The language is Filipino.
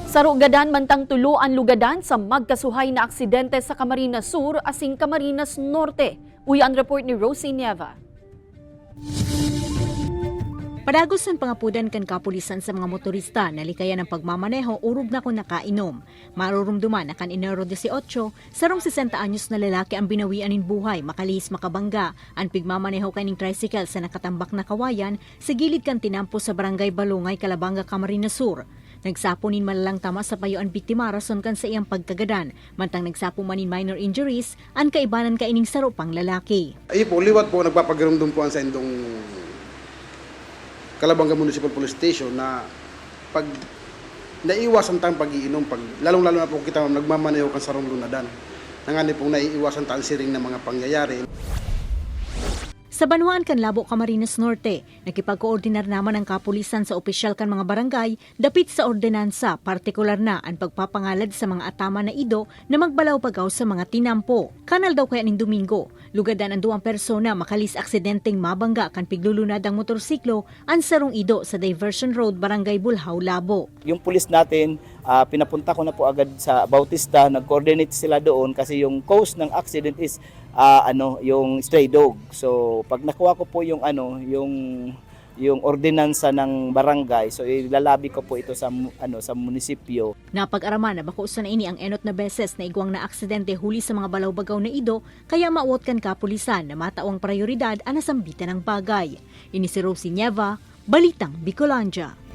Sa Rugadan, mantang tulo ang lugadan sa magkasuhay na aksidente sa Camarines Sur asing Camarines Norte. Uyan report ni Rosie Nieva. Padagos ang pangapudan kan kapulisan sa mga motorista na likaya ng pagmamaneho urog na kung nakainom. Marurumduman na kan Enero 18, sarong 60 anyos na lalaki ang binawian in buhay, makalis makabangga. Ang pigmamaneho kaning tricycle sa nakatambak na kawayan sa gilid kan tinampo sa barangay Balungay, Calabanga, Camarines Sur. Nagsaponin malalang tama sa payo ang biktima rason kan sa iyang pagkagadan. Mantang nagsapo manin minor injuries, ang kaibanan kaining saro pang lalaki. Ay po, liwat po nagpapagarumdum po sa indong Calabanga Municipal Police Station na pag naiiwasan tayong pag-iinom, lalong-lalo na po kita nagmamaneho kan sarong lunadan. Nangani pong naiiwasan tayong siring na mga pangyayari. Sa Banwaan kan Labo, Camarines Norte, nakipag-koordinar naman ang kapulisan sa opisyal kan mga barangay dapit sa ordinansa, partikular na ang pagpapangalad sa mga atama na ido na magbalaw-pagaw sa mga tinampo. Kanal daw kaya ning Domingo, lugadan ang duwang persona makalis aksidenteng mabangga kan piglulunad ang motorsiklo ang sarong ido sa Diversion Road, Barangay Bulhaw, Labo. Yung pulis natin, pinapunta ko na po agad sa Bautista, nag-coordinate sila doon kasi yung cause ng accident is yung stray dog. So pag nakuha ko po yung yung ordinansa ng barangay, so ilalabi ko po ito sa sa munisipyo. Napag-araman na bakusan na ini ang enot na beses na igwang na aksidente huli sa mga balaw-bagaw na ido, kaya mauot kan kapulisan na matawang prioridad ang nasambitan ng bagay. Ini si Rosie Nieva, Balitang Bicolanja.